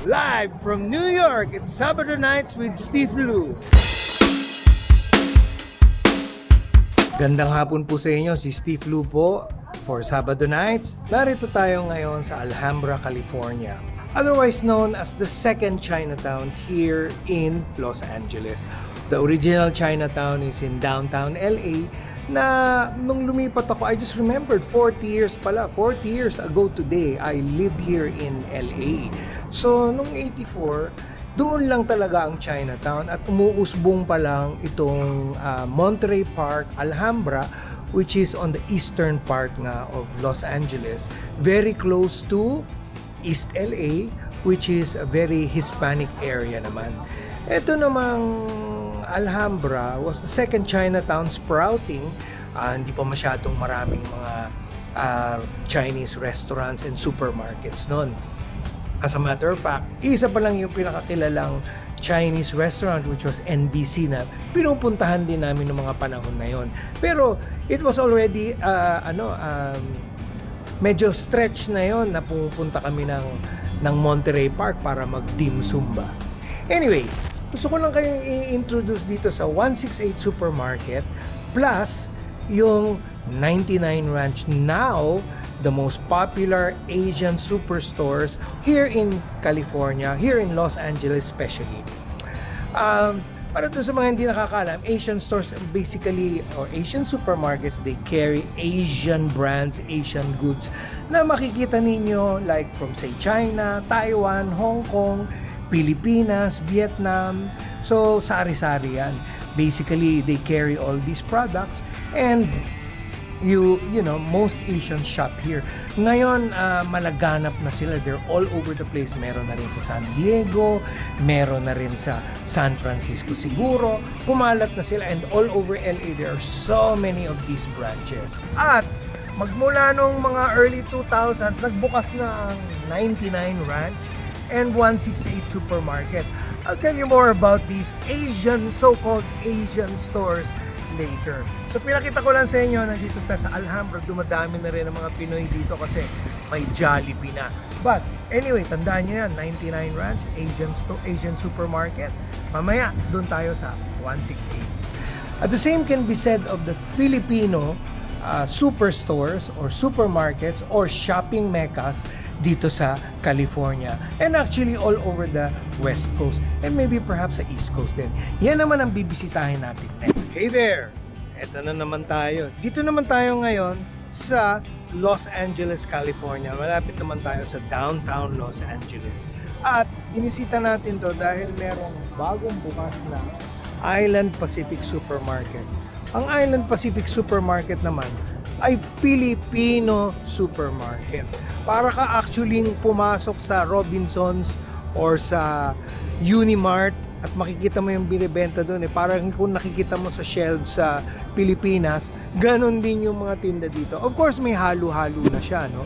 Live from New York, it's Sabado Nights with Steve Lu. Gandang hapon po sa inyo, si Steve Lu po for Sabado Nights. Narito tayo ngayon sa Alhambra, California, otherwise known as the second Chinatown here in Los Angeles. The original Chinatown is in downtown LA na nung lumipat ako, I just remembered 40 years ago today, I lived here in LA. So nung 84, doon lang talaga ang Chinatown at umuusbong pa lang itong Monterey Park, Alhambra, which is on the eastern part nga of Los Angeles, very close to East LA, which is a very Hispanic area naman. Ito namang Alhambra was the second Chinatown sprouting. Hindi pa masyadong maraming mga Chinese restaurants and supermarkets noon. As a matter of fact, isa pa lang yung pinakakilalang Chinese restaurant, which was NBC, na pinupuntahan din namin ng mga panahon na yon. Pero it was already medyo stretch na yon na pupunta kami ng Monterey Park para mag-dim sum ba. Anyway, gusto ko lang kayong i-introduce dito sa 168 Supermarket plus yung 99 Ranch, now the most popular Asian superstores here in California, here in Los Angeles especially. Para to sa mga hindi nakakaalam, Asian stores basically, or Asian supermarkets, they carry Asian brands, Asian goods na makikita ninyo like from say China, Taiwan, Hong Kong, Pilipinas, Vietnam. So sari-sari yan. Basically, they carry all these products and you know, most Asians shop here. Ngayon, malaganap na sila. They're all over the place. Meron na rin sa San Diego, meron na rin sa San Francisco siguro. Kumalat na sila, and all over LA, there are so many of these branches. At magmula nung mga early 2000s, nagbukas na ang 99 Ranch and 168 Supermarket. I'll tell you more about these Asian, so-called Asian stores later. So pinakita ko lang sa inyo, nandito tayo sa Alhambra, dumadami na rin ang mga Pinoy dito kasi may Jollibee na. But anyway, tandaan nyo yan, 99 Ranch, Asian Supermarket. Mamaya, doon tayo sa 168. At the same can be said of the Filipino superstores or supermarkets or shopping meccas dito sa California, and actually all over the West Coast, and maybe perhaps sa East Coast din. Yan naman ang bibisitahin natin next. Hey there! Eto na naman tayo. Dito naman tayo ngayon sa Los Angeles, California. Malapit naman tayo sa downtown Los Angeles. At inisita natin to dahil merong bagong bukas na Island Pacific Supermarket. Ang Island Pacific Supermarket naman ay Filipino supermarket. Para ka actually pumasok sa Robinsons or sa Unimart at makikita mo yung binibenta doon. Parang kung nakikita mo sa shelves sa Pilipinas, ganon din yung mga tinda dito. Of course, may halo-halo na siya, no?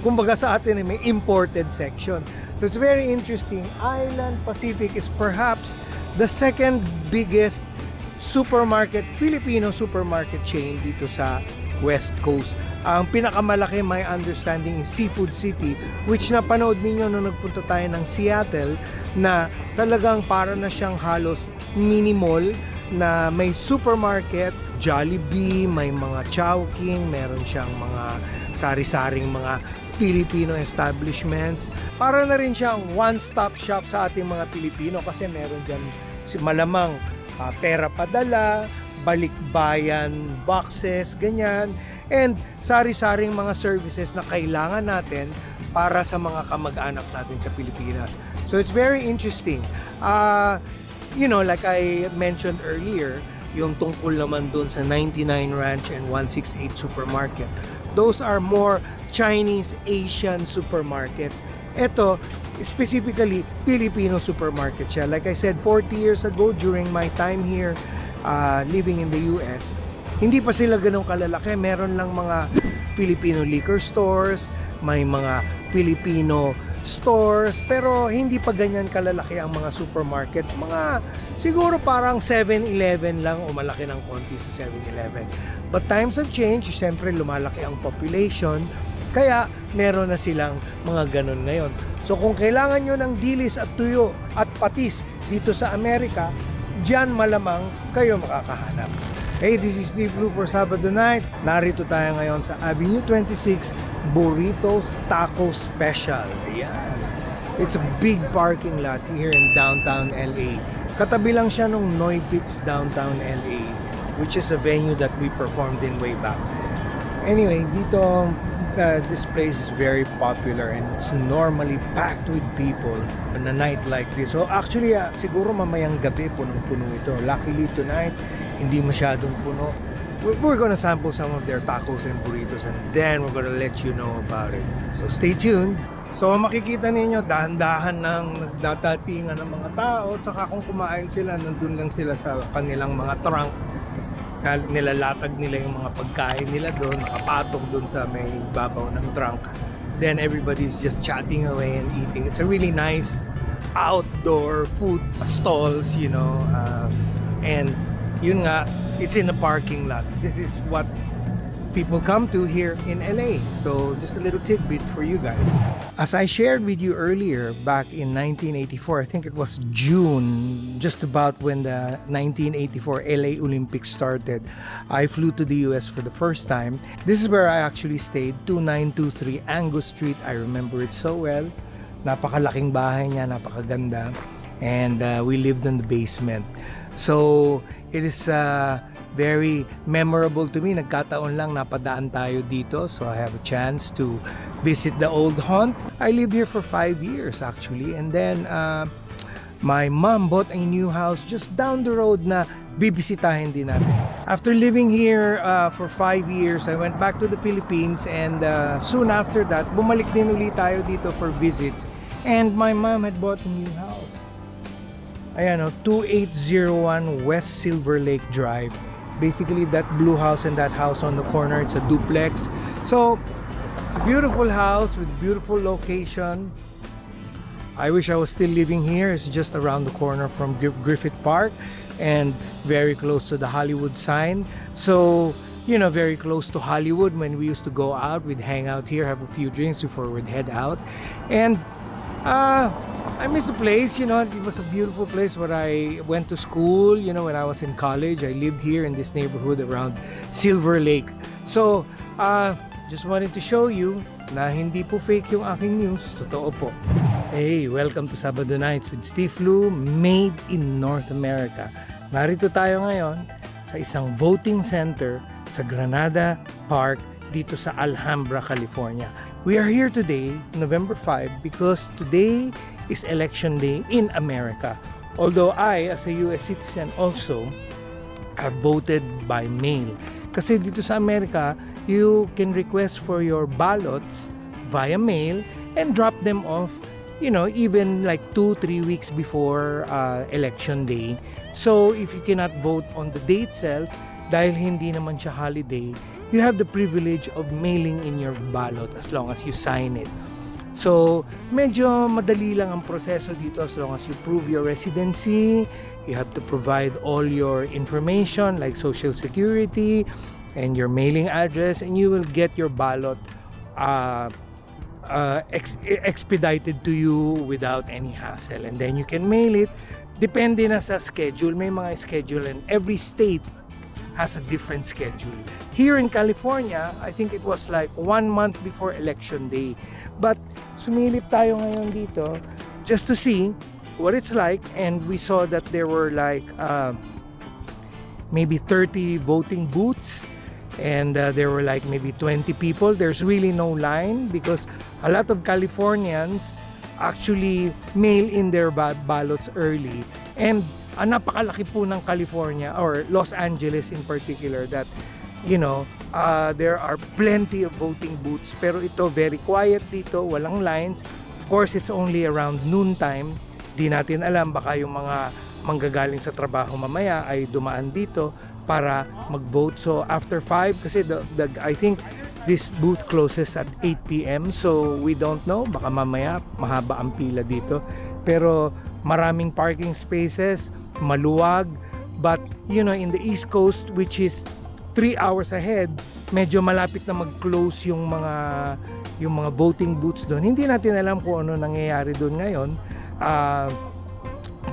Kumbaga sa atin may imported section. So it's very interesting. Island Pacific is perhaps the second biggest supermarket, Filipino supermarket chain dito sa West Coast. Ang pinakamalaki, my understanding, is Seafood City, which napanood ninyo nung nagpunta tayo ng Seattle, na talagang para na siyang halos mini mall na may supermarket, Jollibee, may mga Chowking, meron siyang mga sari-saring mga Filipino establishments. Para na rin siyang one-stop shop sa ating mga Pilipino kasi meron dyan malamang pera padala, balikbayan boxes, ganyan, and sari-saring mga services na kailangan natin para sa mga kamag-anak natin sa Pilipinas. So it's very interesting. You know, like I mentioned earlier, yung tungkol naman dun sa 99 Ranch and 168 Supermarket, those are more Chinese Asian supermarkets. Ito, specifically Filipino supermarket siya. Like I said, 40 years ago during my time here living in the US, hindi pa sila ganun kalalaki. Meron lang mga Filipino liquor stores, may mga Filipino stores, pero hindi pa ganyan kalalaki ang mga supermarket. Mga siguro parang 7-Eleven lang o malaki ng konti sa 7-Eleven. But times have changed, siyempre lumalaki ang population, Kaya meron na silang mga ganun ngayon. So kung kailangan nyo ng dilis at tuyo at patis dito sa Amerika, diyan malamang kayo makakahanap. Hey, this is Steve Blue for Sabado Nights. Narito tayo ngayon sa Avenue 26 Burritos Taco Special. Ayan. It's a big parking lot here in downtown LA. Katabi lang siya nung Noy Pits downtown LA, which is a venue that we performed in way back. Anyway, dito this place is very popular and it's normally packed with people on a night like this. So actually, siguro mamayang gabi punong-puno ito. Luckily tonight, hindi masyadong puno. We're gonna sample some of their tacos and burritos and then we're gonna let you know about it. So stay tuned. So makikita ninyo, dahan-dahan ng nagdadatingan ng mga tao, tsaka kung kumain sila, nandun lang sila sa kanilang mga trunk. Nilalatag nila yung mga pagkain nila doon, nakapatong doon sa may babaw ng trunk. Then everybody's just chatting away and eating. It's a really nice outdoor food stalls, you know, and yun nga, it's in a parking lot. This is what people come to here in LA. So just a little tidbit for you guys. As I shared with you earlier, back in 1984, I think it was June, just about when the 1984 LA Olympics started, I flew to the US for the first time. This is where I actually stayed, 2923 Angus Street. I remember it so well. Napakalaking bahay niya, napakaganda. And we lived in the basement. So it is very memorable to me. Nagkataon lang napadaan tayo dito, so I have a chance to visit the old haunt. I lived here for 5 years actually, and then my mom bought a new house just down the road na bibisitahin din natin. After living here for 5 years, I went back to the Philippines, and soon after that, bumalik din ulit tayo dito for visits, and my mom had bought a new house. Ayan o, 2801 West Silver Lake Drive. Basically, that blue house and that house on the corner, it's a duplex. So, it's a beautiful house with beautiful location. I wish I was still living here. It's just around the corner from Griffith Park and very close to the Hollywood sign. So, you know, very close to Hollywood. When we used to go out, we'd hang out here, have a few drinks before we'd head out. And I miss the place, you know. It was a beautiful place where I went to school, you know, when I was in college. I lived here in this neighborhood around Silver Lake. So, just wanted to show you na hindi po fake yung aking news. Totoo po. Hey, welcome to Sabado Nights with Steve Lu, made in North America. Narito tayo ngayon sa isang voting center sa Granada Park dito sa Alhambra, California. We are here today, November 5, because today is election day in America. Although I, as a US citizen also, have voted by mail. Kasi dito sa Amerika, you can request for your ballots via mail and drop them off, you know, even like 2-3 weeks before election day. So if you cannot vote on the day itself, dahil hindi naman siya holiday, you have the privilege of mailing in your ballot as long as you sign it. So, medyo madali lang ang proseso dito as long as you prove your residency. You have to provide all your information like Social Security and your mailing address, and you will get your ballot expedited to you without any hassle. And then you can mail it. Depende na sa schedule. May mga schedule, and every state has a different schedule. Here in California, I think it was like 1 month before election day. But sumilip tayo ngayon dito just to see what it's like, and we saw that there were like maybe 30 voting booths, and there were like maybe 20 people. There's really no line because a lot of Californians actually mail in their ballots early, and napakalaki po ng California or Los Angeles in particular that, you know, there are plenty of voting booths, pero ito very quiet dito, walang lines. Of course, it's only around noontime. Di natin alam, baka yung mga manggagaling sa trabaho mamaya ay dumaan dito para mag-vote. So after 5, kasi I think this booth closes at 8 p.m. So we don't know, baka mamaya mahaba ang pila dito. Pero maraming parking spaces, maluwag. But you know, in the East Coast, which is 3 hours ahead, medyo malapit na mag-close yung mga voting booths doon. Hindi natin alam kung ano nangyayari doon ngayon.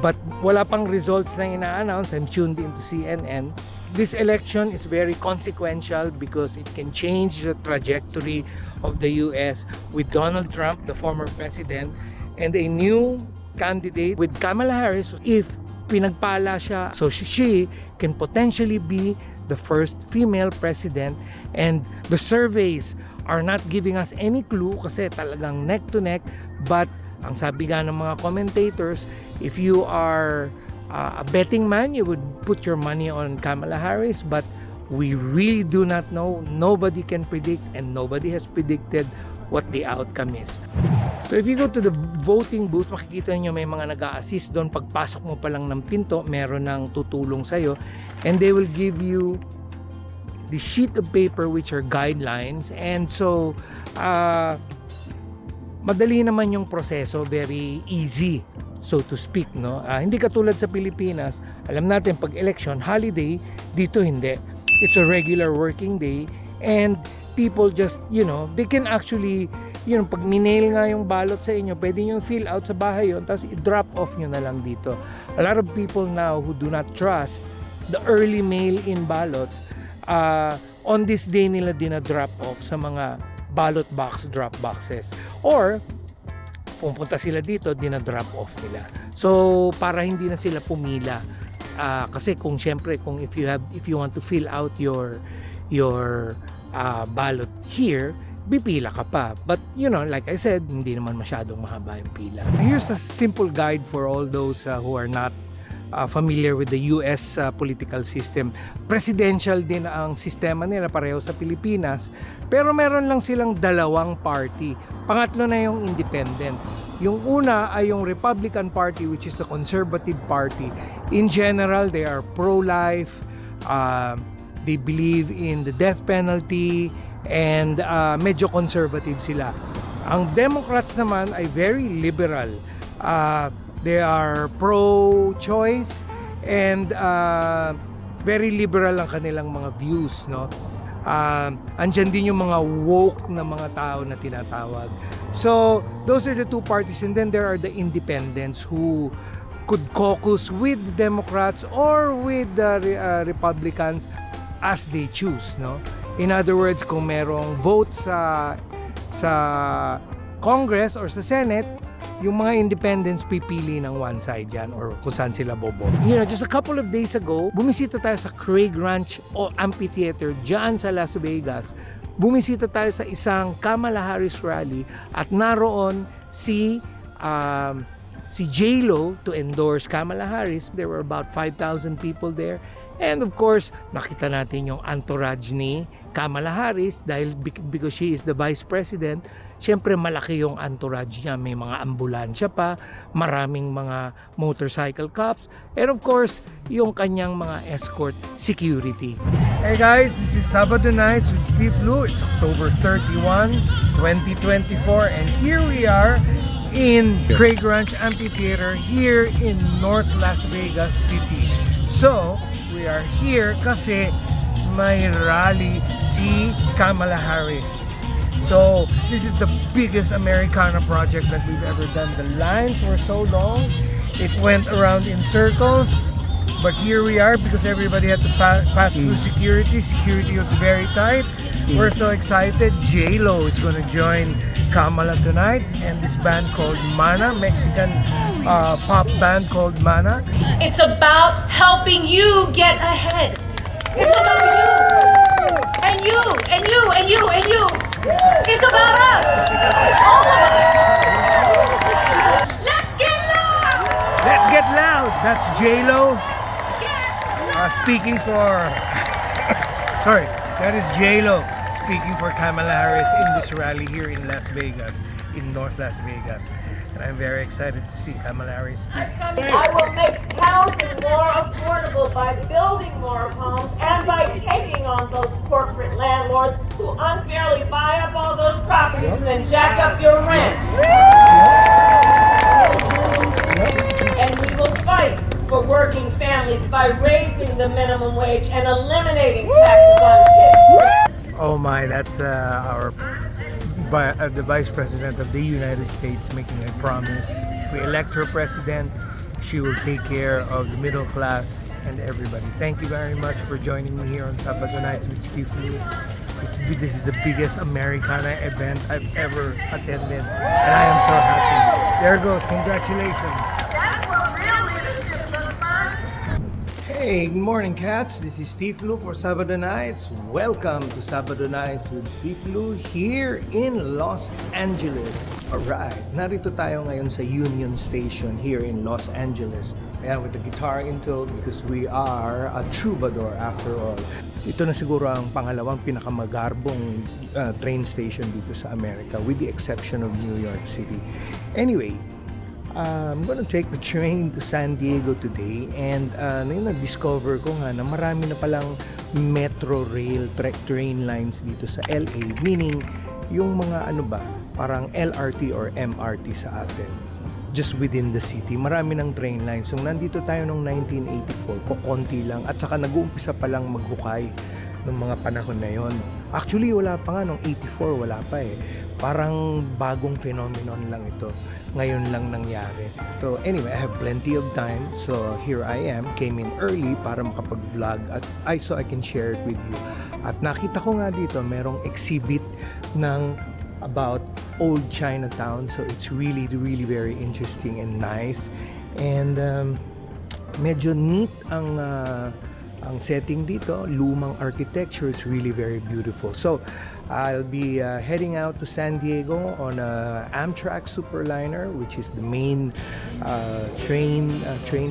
But wala pang results na ina-announce. I'm tuned into CNN. This election is very consequential because it can change the trajectory of the US with Donald Trump, the former president, and a new candidate with Kamala Harris. If pinagpala siya, so she can potentially be the first female president, and the surveys are not giving us any clue kasi talagang neck to neck. But ang sabi nga ng mga commentators, if you are a betting man, you would put your money on Kamala Harris, but we really do not know. Nobody can predict, and nobody has predicted what the outcome is. So if you go to the voting booth, makikita niyo may mga nag-a-assist doon. Pagpasok mo pa lang ng pinto, meron ng tutulong sa'yo, and they will give you the sheet of paper which are guidelines. And so madali naman yung proseso, very easy, so to speak, no? Hindi katulad sa Pilipinas. Alam natin pag election holiday, dito hindi. It's a regular working day, and people just, they can actually, pag minail nga yung ballot sa inyo, pwede nyo fill out sa bahay yun, tapos i-drop off nyo na lang dito. A lot of people now who do not trust the early mail-in ballots, on this day nila dinadrop off sa mga ballot box drop boxes, or pupunta sila dito, dinadrop off nila. So para hindi na sila pumila, kasi kung if you want to fill out your ballot here, bipila ka pa. But like I said, hindi naman masyadong mahaba yung pila. Here's a simple guide for all those who are not familiar with the US political system. Presidential din ang sistema nila, pareho sa Pilipinas, pero meron lang silang dalawang party. Pangatlo na yung independent. Yung una ay yung Republican Party, which is the conservative party. In general, they are pro-life, they believe in the death penalty, and medyo conservative sila. Ang Democrats naman ay very liberal. They are pro-choice, and very liberal ang kanilang mga views, no? Andyan din yung mga woke na mga tao na tinatawag. So those are the two parties, and then there are the independents who could caucus with the Democrats or with the Republicans as they choose, no? In other words, kung merong vote sa Congress or sa Senate, yung mga independents pipili ng one side yan or kung saan sila bobo. Just a couple of days ago, bumisita tayo sa Craig Ranch o Amphitheater dyan sa Las Vegas. Bumisita tayo sa isang Kamala Harris rally at naroon si J-Lo to endorse Kamala Harris. There were about 5,000 people there. And of course, nakita natin yung entourage ni Kamala Harris dahil because she is the Vice President. Siyempre malaki yung entourage niya, may mga ambulansya pa, maraming mga motorcycle cops, and of course, yung kanyang mga escort security. Hey guys, this is Sabado Nights with Steve Lu. It's October 31, 2024, and here we are in Craig Ranch Amphitheater here in North Las Vegas City. So, we are here kasi may rally si Kamala Harris. So this is the biggest Americana project that we've ever done. The lines were so long, it went around in circles, but here we are because everybody had to pass through security. Security was very tight. We're so excited. J-Lo is going to join Kamala tonight, and this band called Mana, Mexican pop band called Mana. It's about helping you get ahead. It's about you. And you, and you, and you, and you. It's about us. All of us. Let's get loud. Let's get loud. That's J-Lo. Speaking for... Sorry, that is J-Lo speaking for Kamala Harris in this rally here in Las Vegas, in North Las Vegas. And I'm very excited to see Kamala Harris speak. I will make housing more affordable by building more homes and by taking on those corporate landlords who unfairly buy up all those properties and then jack up your rent. And we will fight for working families by raising the minimum minimum wage and eliminating taxes on tips. Oh my, that's the Vice President of the United States making a promise. If we elect her president, she will take care of the middle class and everybody. Thank you very much for joining me here on Sabado Nights with Steve Lee. This is the biggest Americana event I've ever attended, and I am so happy. There goes, congratulations. That's what real leadership looks like. Hey, good morning, cats. This is Steve Lou for Sabado Nights. Welcome to Sabado Nights with Steve Lou here in Los Angeles. Alright, narito tayo ngayon sa Union Station here in Los Angeles. Ayan, with the guitar intro because we are a troubadour after all. Ito na siguro ang pangalawang pinakamagarbong train station dito sa Amerika with the exception of New York City. Anyway, I'm gonna take the train to San Diego today and na-discover ko nga na marami na palang metro rail train lines dito sa LA, meaning yung mga parang LRT or MRT sa atin just within the city. Marami ng train lines. So nandito tayo noong 1984, konti lang at saka nag-uumpisa pa lang maghukay ng mga panahon na yon. Actually wala pa nga noong 84, wala pa eh. Parang bagong phenomenon lang ito. Ngayon lang nangyari. So anyway, I have plenty of time. So here I am, came in early para makapag-vlog at so I can share it with you. At nakita ko nga dito, merong exhibit ng about old Chinatown. So it's really very interesting and nice. And medyo neat ang setting dito. Lumang architecture is really very beautiful. So I'll be heading out to San Diego on a Amtrak Superliner, which is the main train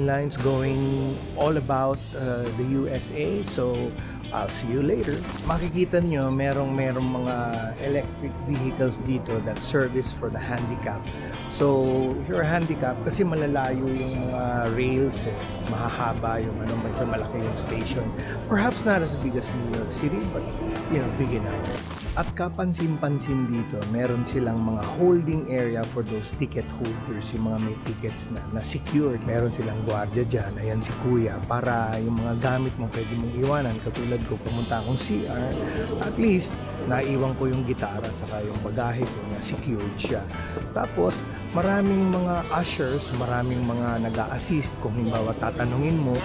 lines going all about the USA. So I'll see you later. Makikita nyo, merong mga electric vehicles dito that service for the handicap. So if you're handicapped, kasi malalayo yung mga rails mahahaba yung medyo malaki yung station. Perhaps not as big as New York City, but big enough. At kapansin-pansin dito, meron silang mga holding area for those ticket holders, yung mga may tickets na secured. Meron silang gwardiya dyan, ayan si Kuya, para yung mga gamit mo pwede mong iwanan. Katulad ko, pumunta akong CR, at least naiwan ko yung gitara at saka yung bagahe ko na secured siya. Tapos maraming mga ushers, maraming mga nag-a-assist. Kung halimbawa tatanungin mo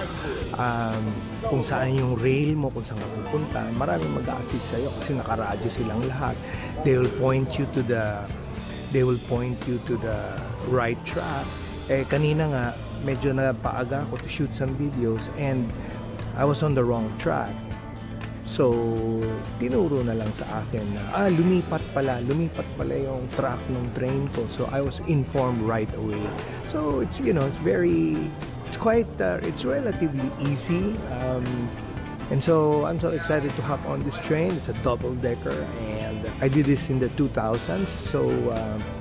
kung saan yung rail mo, kung saan ka pupunta, maraming mag-a-assist sa'yo kasi nakaradyo silang lahat. They will point you to the right track. Kanina nga medyo napaaga ako to shoot some videos and I was on the wrong track. So, tinuro na lang sa akin na lumipat pala yung track ng train ko. So, I was informed right away. So, it's relatively easy. And so, I'm so excited to hop on this train. It's a double-decker and I did this in the 2000s. So,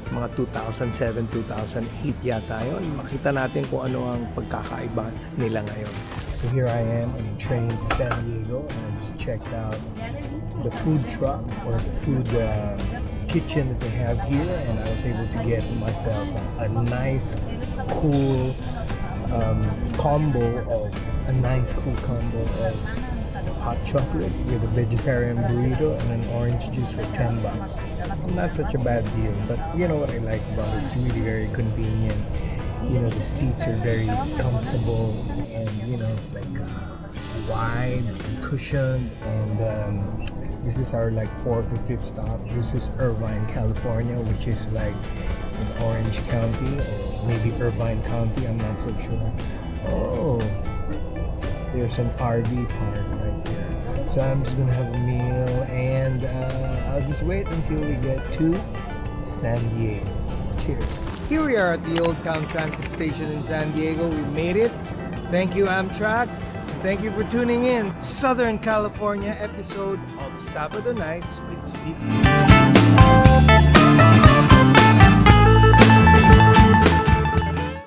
mga 2007, 2008 yata yun. Makita natin kung ano ang pagkakaiba nila ngayon. So here I am on the train to San Diego and I just checked out the food truck or the food kitchen that they have here, and I was able to get myself a nice cool combo of hot chocolate with a vegetarian burrito and an orange juice for $10. Not such a bad deal, but you know what I like about it, it's really very convenient. The seats are very comfortable and it's like wide and cushioned, and this is our 4th or 5th stop. This is Irvine, California, which is in Orange County or maybe Irvine County, I'm not so sure. Oh, there's an RV park right there. So I'm just gonna have a meal and I'll just wait until we get to San Diego. Cheers. Here we are at the Old Town Transit Station in San Diego. We made it. Thank you, Amtrak. Thank you for tuning in. Southern California episode of Sabado Nights with Steve.